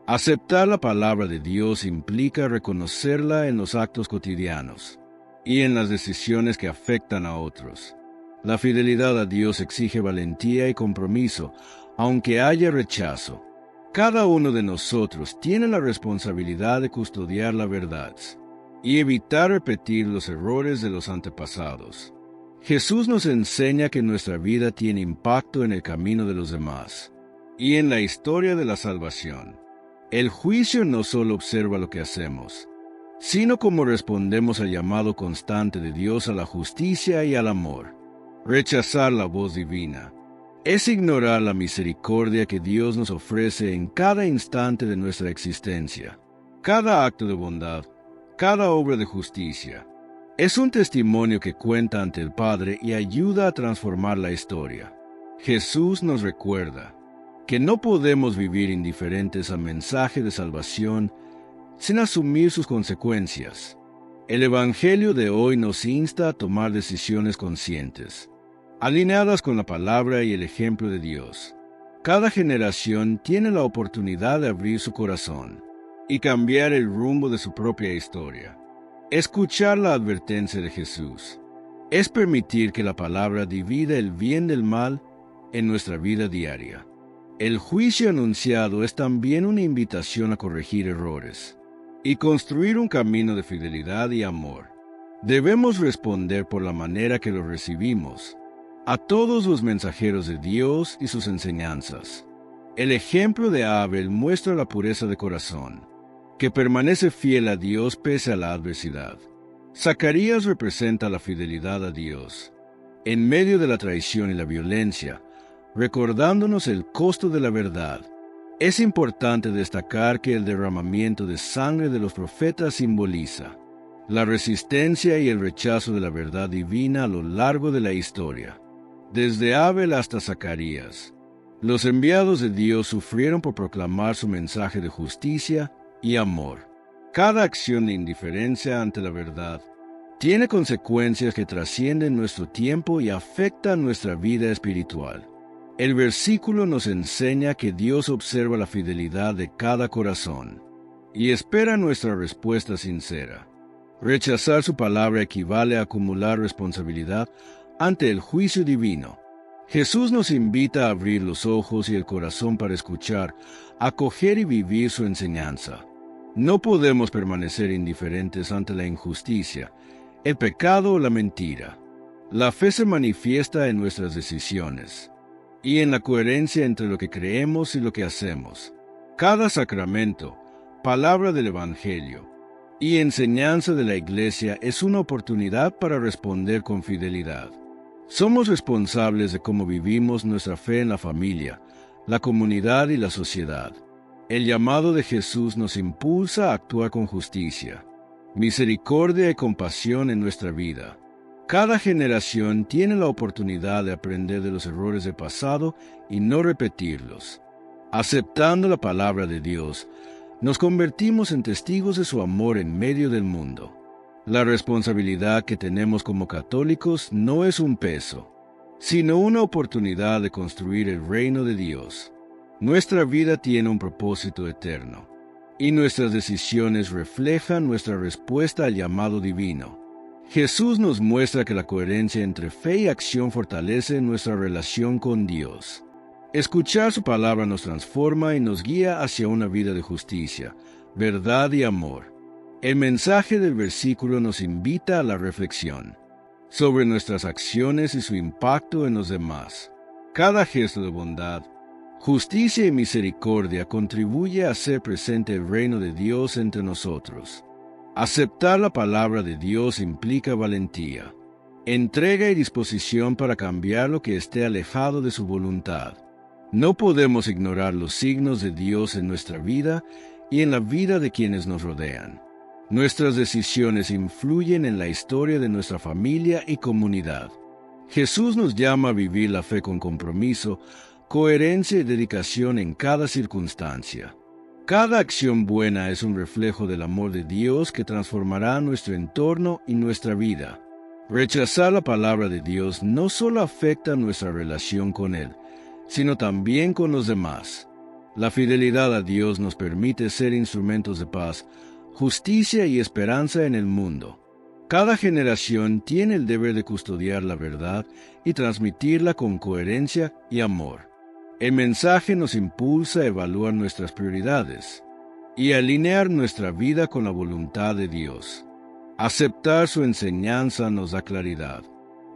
Speaker 4: Aceptar la palabra de Dios implica reconocerla en los actos cotidianos y en las decisiones que afectan a otros. La fidelidad a Dios exige valentía y compromiso, aunque haya rechazo. Cada uno de nosotros tiene la responsabilidad de custodiar la verdad y evitar repetir los errores de los antepasados. Jesús nos enseña que nuestra vida tiene impacto en el camino de los demás y en la historia de la salvación. El juicio no solo observa lo que hacemos, sino cómo respondemos al llamado constante de Dios a la justicia y al amor. Rechazar la voz divina es ignorar la misericordia que Dios nos ofrece en cada instante de nuestra existencia. Cada acto de bondad, cada obra de justicia, es un testimonio que cuenta ante el Padre y ayuda a transformar la historia. Jesús nos recuerda que no podemos vivir indiferentes al mensaje de salvación sin asumir sus consecuencias. El Evangelio de hoy nos insta a tomar decisiones conscientes, alineadas con la palabra y el ejemplo de Dios. Cada generación tiene la oportunidad de abrir su corazón y cambiar el rumbo de su propia historia. Escuchar la advertencia de Jesús es permitir que la palabra divida el bien del mal en nuestra vida diaria. El juicio anunciado es también una invitación a corregir errores y construir un camino de fidelidad y amor. Debemos responder por la manera que lo recibimos a todos los mensajeros de Dios y sus enseñanzas. El ejemplo de Abel muestra la pureza de corazón, que permanece fiel a Dios pese a la adversidad. Zacarías representa la fidelidad a Dios, en medio de la traición y la violencia, recordándonos el costo de la verdad. Es importante destacar que el derramamiento de sangre de los profetas simboliza la resistencia y el rechazo de la verdad divina a lo largo de la historia. Desde Abel hasta Zacarías, los enviados de Dios sufrieron por proclamar su mensaje de justicia y amor. Cada acción de indiferencia ante la verdad tiene consecuencias que trascienden nuestro tiempo y afectan nuestra vida espiritual. El versículo nos enseña que Dios observa la fidelidad de cada corazón y espera nuestra respuesta sincera. Rechazar su palabra equivale a acumular responsabilidad ante el juicio divino. Jesús nos invita a abrir los ojos y el corazón para escuchar, acoger y vivir su enseñanza. No podemos permanecer indiferentes ante la injusticia, el pecado o la mentira. La fe se manifiesta en nuestras decisiones y en la coherencia entre lo que creemos y lo que hacemos. Cada sacramento, palabra del Evangelio y enseñanza de la Iglesia es una oportunidad para responder con fidelidad. Somos responsables de cómo vivimos nuestra fe en la familia, la comunidad y la sociedad. El llamado de Jesús nos impulsa a actuar con justicia, misericordia y compasión en nuestra vida. Cada generación tiene la oportunidad de aprender de los errores del pasado y no repetirlos. Aceptando la palabra de Dios, nos convertimos en testigos de su amor en medio del mundo. La responsabilidad que tenemos como católicos no es un peso, sino una oportunidad de construir el reino de Dios. Nuestra vida tiene un propósito eterno, y nuestras decisiones reflejan nuestra respuesta al llamado divino. Jesús nos muestra que la coherencia entre fe y acción fortalece nuestra relación con Dios. Escuchar su palabra nos transforma y nos guía hacia una vida de justicia, verdad y amor. El mensaje del versículo nos invita a la reflexión sobre nuestras acciones y su impacto en los demás. Cada gesto de bondad, justicia y misericordia contribuye a hacer presente el reino de Dios entre nosotros. Aceptar la palabra de Dios implica valentía, entrega y disposición para cambiar lo que esté alejado de su voluntad. No podemos ignorar los signos de Dios en nuestra vida y en la vida de quienes nos rodean. Nuestras decisiones influyen en la historia de nuestra familia y comunidad. Jesús nos llama a vivir la fe con compromiso, coherencia y dedicación en cada circunstancia. Cada acción buena es un reflejo del amor de Dios que transformará nuestro entorno y nuestra vida. Rechazar la palabra de Dios no solo afecta nuestra relación con Él, sino también con los demás. La fidelidad a Dios nos permite ser instrumentos de paz, justicia y esperanza en el mundo. Cada generación tiene el deber de custodiar la verdad y transmitirla con coherencia y amor. El mensaje nos impulsa a evaluar nuestras prioridades y a alinear nuestra vida con la voluntad de Dios. Aceptar su enseñanza nos da claridad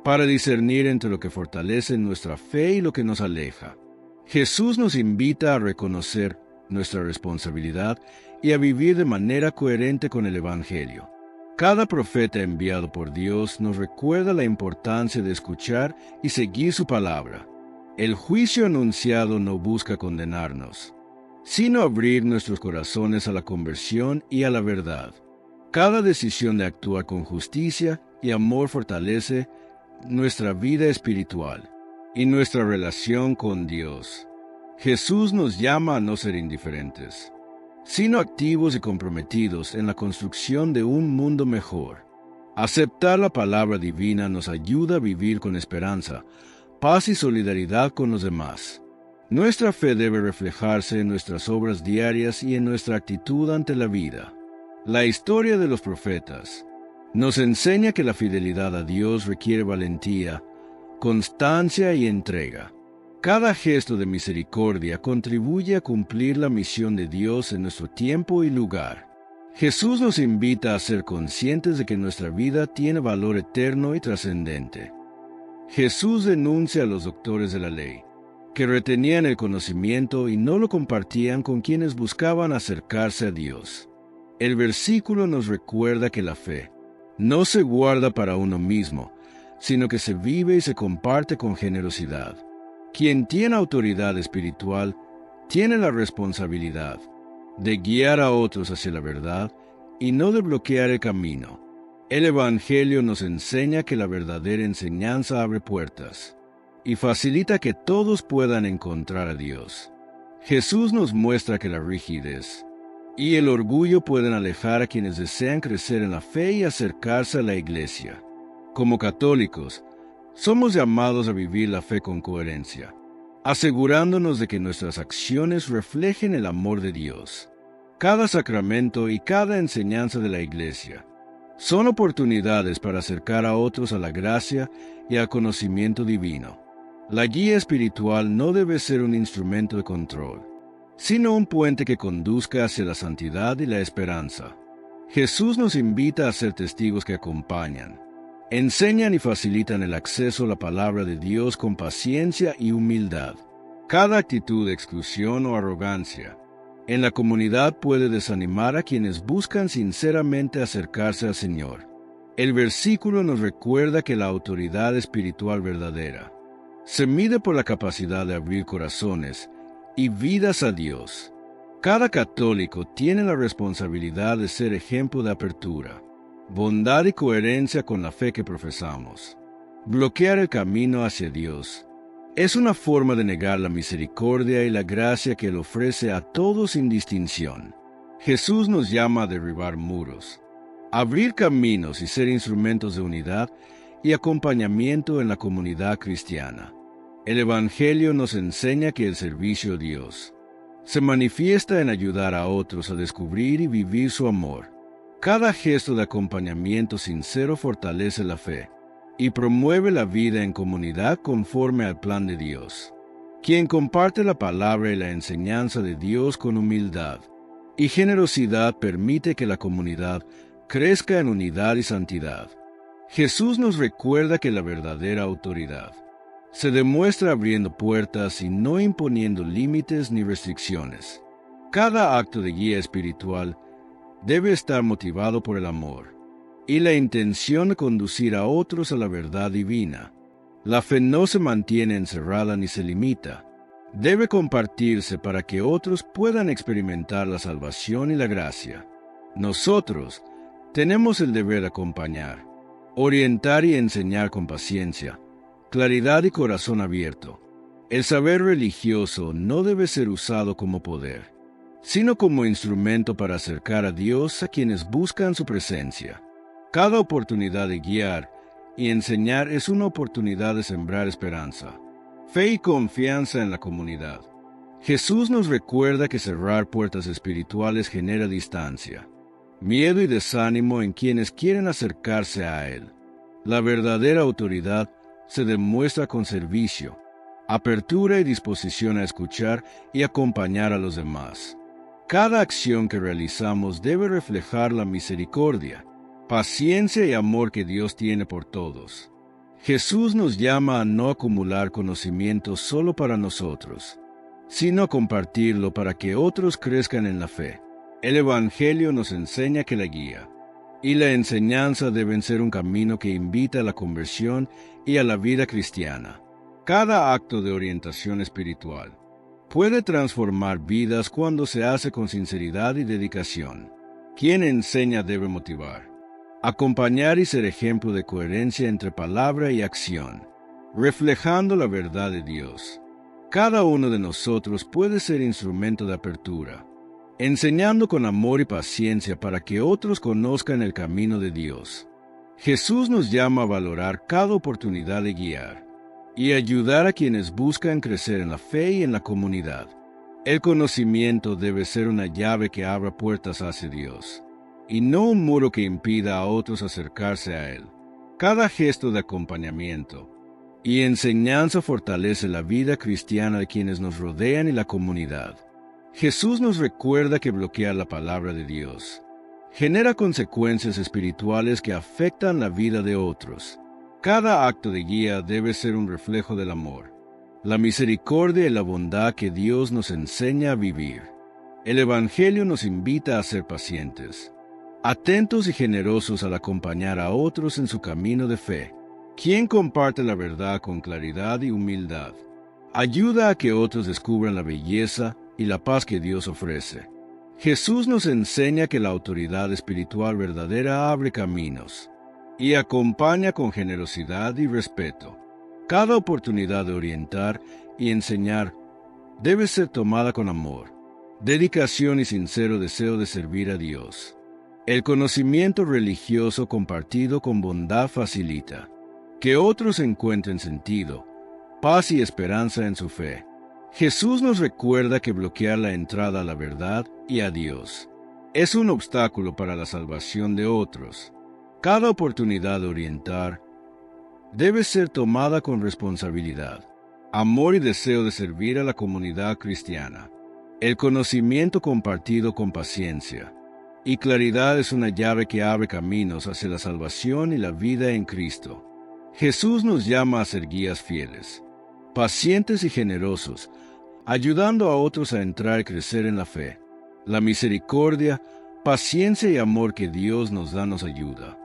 Speaker 4: para discernir entre lo que fortalece nuestra fe y lo que nos aleja. Jesús nos invita a reconocer nuestra responsabilidad y a vivir de manera coherente con el Evangelio. Cada profeta enviado por Dios nos recuerda la importancia de escuchar y seguir su palabra. El juicio anunciado no busca condenarnos, sino abrir nuestros corazones a la conversión y a la verdad. Cada decisión de actuar con justicia y amor fortalece nuestra vida espiritual y nuestra relación con Dios. Jesús nos llama a no ser indiferentes, sino activos y comprometidos en la construcción de un mundo mejor. Aceptar la palabra divina nos ayuda a vivir con esperanza, paz y solidaridad con los demás. Nuestra fe debe reflejarse en nuestras obras diarias y en nuestra actitud ante la vida. La historia de los profetas nos enseña que la fidelidad a Dios requiere valentía, constancia y entrega. Cada gesto de misericordia contribuye a cumplir la misión de Dios en nuestro tiempo y lugar. Jesús nos invita a ser conscientes de que nuestra vida tiene valor eterno y trascendente. Jesús denuncia a los doctores de la ley, que retenían el conocimiento y no lo compartían con quienes buscaban acercarse a Dios. El versículo nos recuerda que la fe no se guarda para uno mismo, sino que se vive y se comparte con generosidad. Quien tiene autoridad espiritual tiene la responsabilidad de guiar a otros hacia la verdad y no de bloquear el camino. El Evangelio nos enseña que la verdadera enseñanza abre puertas y facilita que todos puedan encontrar a Dios. Jesús nos muestra que la rigidez y el orgullo pueden alejar a quienes desean crecer en la fe y acercarse a la Iglesia. Como católicos, somos llamados a vivir la fe con coherencia, asegurándonos de que nuestras acciones reflejen el amor de Dios. Cada sacramento y cada enseñanza de la Iglesia son oportunidades para acercar a otros a la gracia y al conocimiento divino. La guía espiritual no debe ser un instrumento de control, sino un puente que conduzca hacia la santidad y la esperanza. Jesús nos invita a ser testigos que acompañan, enseñan y facilitan el acceso a la palabra de Dios con paciencia y humildad. Cada actitud de exclusión o arrogancia en la comunidad puede desanimar a quienes buscan sinceramente acercarse al Señor. El versículo nos recuerda que la autoridad espiritual verdadera se mide por la capacidad de abrir corazones y vidas a Dios. Cada católico tiene la responsabilidad de ser ejemplo de apertura, bondad y coherencia con la fe que profesamos. Bloquear el camino hacia Dios es una forma de negar la misericordia y la gracia que Él ofrece a todos sin distinción. Jesús nos llama a derribar muros, abrir caminos y ser instrumentos de unidad y acompañamiento en la comunidad cristiana. El Evangelio nos enseña que el servicio a Dios se manifiesta en ayudar a otros a descubrir y vivir su amor. Cada gesto de acompañamiento sincero fortalece la fe y promueve la vida en comunidad conforme al plan de Dios. Quien comparte la palabra y la enseñanza de Dios con humildad y generosidad permite que la comunidad crezca en unidad y santidad. Jesús nos recuerda que la verdadera autoridad se demuestra abriendo puertas y no imponiendo límites ni restricciones. Cada acto de guía espiritual debe estar motivado por el amor y la intención de conducir a otros a la verdad divina. La fe no se mantiene encerrada ni se limita. Debe compartirse para que otros puedan experimentar la salvación y la gracia. Nosotros tenemos el deber de acompañar, orientar y enseñar con paciencia, claridad y corazón abierto. El saber religioso no debe ser usado como poder, sino como instrumento para acercar a Dios a quienes buscan su presencia. Cada oportunidad de guiar y enseñar es una oportunidad de sembrar esperanza, fe y confianza en la comunidad. Jesús nos recuerda que cerrar puertas espirituales genera distancia, miedo y desánimo en quienes quieren acercarse a Él. La verdadera autoridad se demuestra con servicio, apertura y disposición a escuchar y acompañar a los demás. Cada acción que realizamos debe reflejar la misericordia, paciencia y amor que Dios tiene por todos. Jesús nos llama a no acumular conocimiento solo para nosotros, sino a compartirlo para que otros crezcan en la fe. El Evangelio nos enseña que la guía y la enseñanza deben ser un camino que invita a la conversión y a la vida cristiana. Cada acto de orientación espiritual puede transformar vidas cuando se hace con sinceridad y dedicación. Quien enseña debe motivar, acompañar y ser ejemplo de coherencia entre palabra y acción, reflejando la verdad de Dios. Cada uno de nosotros puede ser instrumento de apertura, enseñando con amor y paciencia para que otros conozcan el camino de Dios. Jesús nos llama a valorar cada oportunidad de guiar y ayudar a quienes buscan crecer en la fe y en la comunidad. El conocimiento debe ser una llave que abra puertas hacia Dios, y no un muro que impida a otros acercarse a Él. Cada gesto de acompañamiento y enseñanza fortalece la vida cristiana de quienes nos rodean y la comunidad. Jesús nos recuerda que bloquear la palabra de Dios genera consecuencias espirituales que afectan la vida de otros. Cada acto de guía debe ser un reflejo del amor, la misericordia y la bondad que Dios nos enseña a vivir. El Evangelio nos invita a ser pacientes, atentos y generosos al acompañar a otros en su camino de fe. Quien comparte la verdad con claridad y humildad ayuda a que otros descubran la belleza y la paz que Dios ofrece. Jesús nos enseña que la autoridad espiritual verdadera abre caminos y acompaña con generosidad y respeto. Cada oportunidad de orientar y enseñar debe ser tomada con amor, dedicación y sincero deseo de servir a Dios. El conocimiento religioso compartido con bondad facilita que otros encuentren sentido, paz y esperanza en su fe. Jesús nos recuerda que bloquear la entrada a la verdad y a Dios es un obstáculo para la salvación de otros. Cada oportunidad de orientar debe ser tomada con responsabilidad, amor y deseo de servir a la comunidad cristiana. El conocimiento compartido con paciencia y claridad es una llave que abre caminos hacia la salvación y la vida en Cristo. Jesús nos llama a ser guías fieles, pacientes y generosos, ayudando a otros a entrar y crecer en la fe. La misericordia, paciencia y amor que Dios nos da nos ayuda.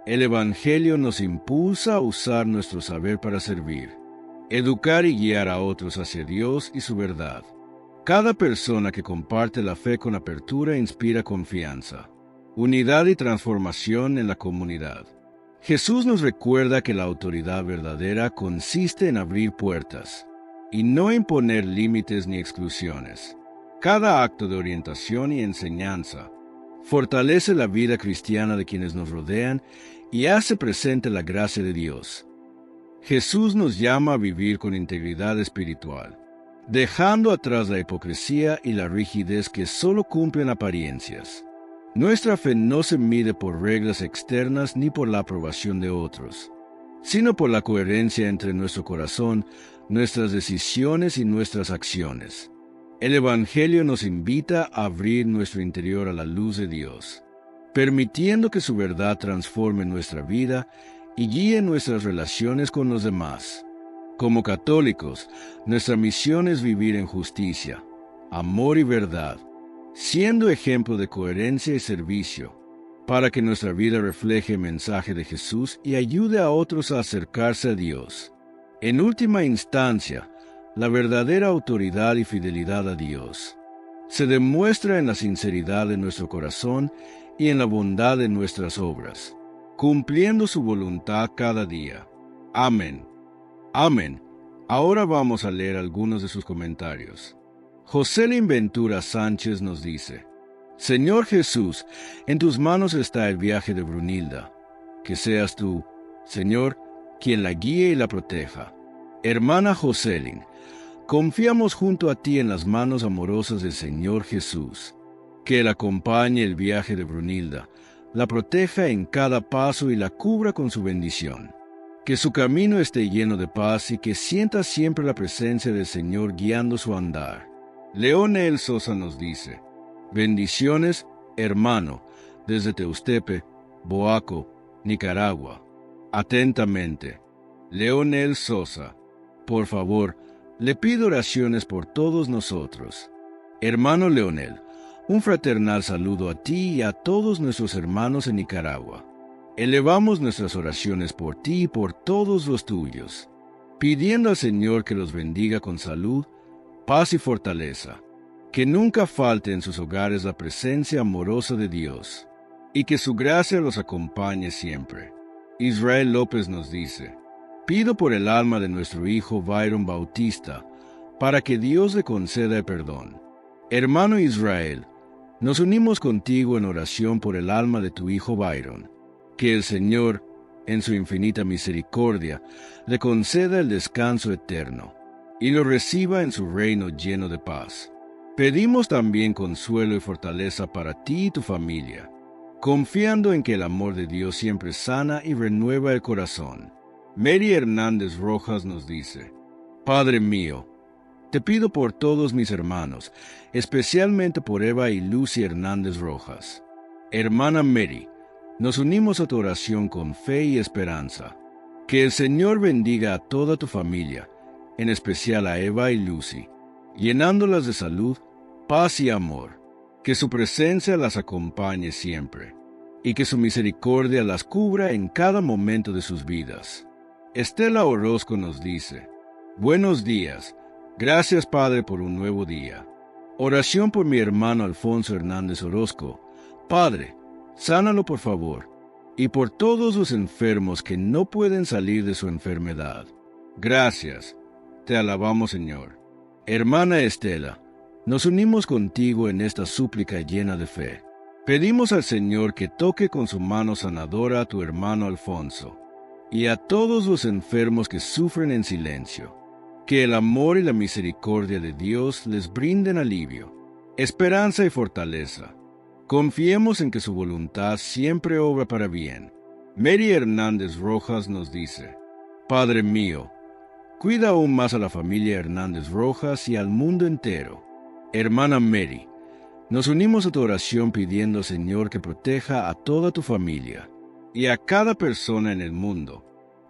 Speaker 4: El Evangelio nos impulsa a usar nuestro saber para servir, educar y guiar a otros hacia Dios y su verdad. Cada persona que comparte la fe con apertura inspira confianza, unidad y transformación en la comunidad. Jesús nos recuerda que la autoridad verdadera consiste en abrir puertas y no imponer límites ni exclusiones. Cada acto de orientación y enseñanza fortalece la vida cristiana de quienes nos rodean y hace presente la gracia de Dios. Jesús nos llama a vivir con integridad espiritual, dejando atrás la hipocresía y la rigidez que solo cumplen apariencias. Nuestra fe no se mide por reglas externas ni por la aprobación de otros, sino por la coherencia entre nuestro corazón, nuestras decisiones y nuestras acciones. El Evangelio nos invita a abrir nuestro interior a la luz de Dios, permitiendo que su verdad transforme nuestra vida y guíe nuestras relaciones con los demás. Como católicos, nuestra misión es vivir en justicia, amor y verdad, siendo ejemplo de coherencia y servicio, para que nuestra vida refleje el mensaje de Jesús y ayude a otros a acercarse a Dios. En última instancia, la verdadera autoridad y fidelidad a Dios se demuestra en la sinceridad de nuestro corazón y en la bondad de nuestras obras, cumpliendo su voluntad cada día. Amén. Amén. Ahora vamos a leer algunos de sus comentarios. Joselin Ventura Sánchez nos dice: Señor Jesús, en tus manos está el viaje de Brunilda. Que seas tú, Señor, quien la guíe y la proteja. Hermana Joselin, confiamos junto a ti en las manos amorosas del Señor Jesús. Que Él acompañe el viaje de Brunilda, la proteja en cada paso y la cubra con su bendición. Que su camino esté lleno de paz y que sienta siempre la presencia del Señor guiando su andar. Leonel Sosa nos dice: bendiciones, hermano, desde Teustepe, Boaco, Nicaragua. Atentamente, Leonel Sosa. Por favor, le pido oraciones por todos nosotros. Hermano Leonel, un fraternal saludo a ti y a todos nuestros hermanos en Nicaragua. Elevamos nuestras oraciones por ti y por todos los tuyos, pidiendo al Señor que los bendiga con salud, paz y fortaleza, que nunca falte en sus hogares la presencia amorosa de Dios, y que su gracia los acompañe siempre. Israel López nos dice: pido por el alma de nuestro hijo Byron Bautista, para que Dios le conceda el perdón. Hermano Israel, nos unimos contigo en oración por el alma de tu hijo Byron. Que el Señor, en su infinita misericordia, le conceda el descanso eterno, y lo reciba en su reino lleno de paz. Pedimos también consuelo y fortaleza para ti y tu familia, confiando en que el amor de Dios siempre sana y renueva el corazón. Mary Hernández Rojas nos dice: Padre mío, te pido por todos mis hermanos, especialmente por Eva y Lucy Hernández Rojas. Hermana Mary, nos unimos a tu oración con fe y esperanza. Que el Señor bendiga a toda tu familia, en especial a Eva y Lucy, llenándolas de salud, paz y amor. Que su presencia las acompañe siempre, y que su misericordia las cubra en cada momento de sus vidas. Estela Orozco nos dice: buenos días, gracias Padre por un nuevo día. Oración por mi hermano Alfonso Hernández Orozco. Padre, sánalo por favor, y por todos los enfermos que no pueden salir de su enfermedad. Gracias, te alabamos Señor. Hermana Estela, nos unimos contigo en esta súplica llena de fe. Pedimos al Señor que toque con su mano sanadora a tu hermano Alfonso, y a todos los enfermos que sufren en silencio. Que el amor y la misericordia de Dios les brinden alivio, esperanza y fortaleza. Confiemos en que su voluntad siempre obra para bien. Mary Hernández Rojas nos dice: Padre mío, cuida aún más a la familia Hernández Rojas y al mundo entero. Hermana Mary, nos unimos a tu oración pidiendo, Señor, que proteja a toda tu familia y a cada persona en el mundo.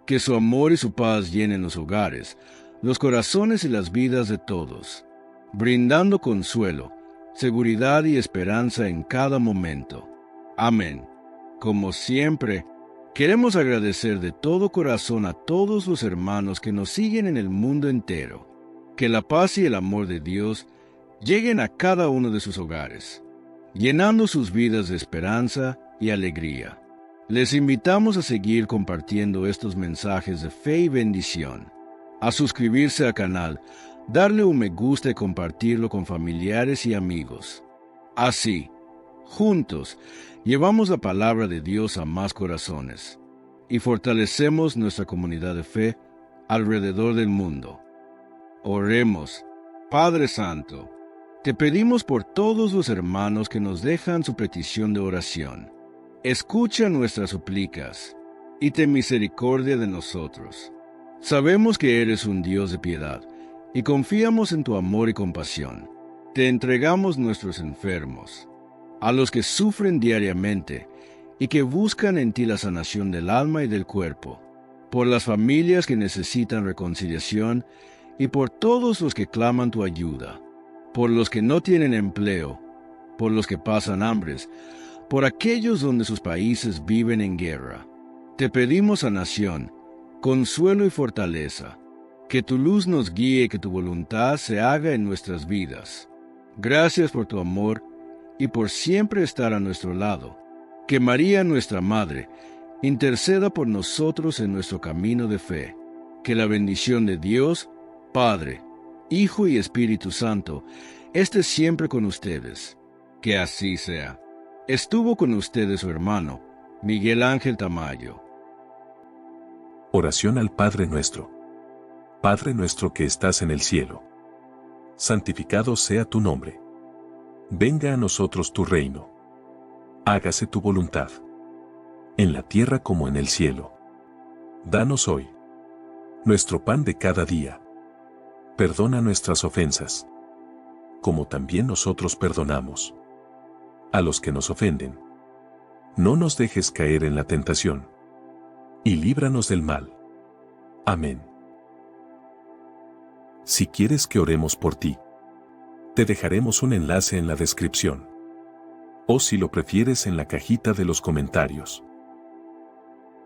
Speaker 4: Que su amor y su paz llenen los hogares, los corazones y las vidas de todos, brindando consuelo, seguridad y esperanza en cada momento. Amén. Como siempre, queremos agradecer de todo corazón a todos los hermanos que nos siguen en el mundo entero. Que la paz y el amor de Dios lleguen a cada uno de sus hogares, llenando sus vidas de esperanza y alegría. Les invitamos a seguir compartiendo estos mensajes de fe y bendición, a suscribirse al canal, darle un me gusta y compartirlo con familiares y amigos. Así, juntos, llevamos la palabra de Dios a más corazones y fortalecemos nuestra comunidad de fe alrededor del mundo. Oremos. Padre Santo, te pedimos por todos los hermanos que nos dejan su petición de oración. Escucha nuestras súplicas y ten misericordia de nosotros. Sabemos que eres un Dios de piedad y confiamos en tu amor y compasión. Te entregamos nuestros enfermos, a los que sufren diariamente y que buscan en ti la sanación del alma y del cuerpo, por las familias que necesitan reconciliación y por todos los que claman tu ayuda, por los que no tienen empleo, por los que pasan hambres, por aquellos donde sus países viven en guerra. Te pedimos sanación, consuelo y fortaleza. Que tu luz nos guíe y que tu voluntad se haga en nuestras vidas. Gracias por tu amor y por siempre estar a nuestro lado. Que María, nuestra Madre, interceda por nosotros en nuestro camino de fe. Que la bendición de Dios, Padre, Hijo y Espíritu Santo, esté siempre con ustedes. Que así sea. Estuvo con ustedes su hermano, Miguel Ángel Tamayo.
Speaker 2: Oración al Padre nuestro. Padre nuestro que estás en el cielo. Santificado sea tu nombre. Venga a nosotros tu reino. Hágase tu voluntad. En la tierra como en el cielo. Danos hoy nuestro pan de cada día. Perdona nuestras ofensas, como también nosotros perdonamos a los que nos ofenden. No nos dejes caer en la tentación, y líbranos del mal. Amén. Si quieres que oremos por ti, te dejaremos un enlace en la descripción. O si lo prefieres en la cajita de los comentarios.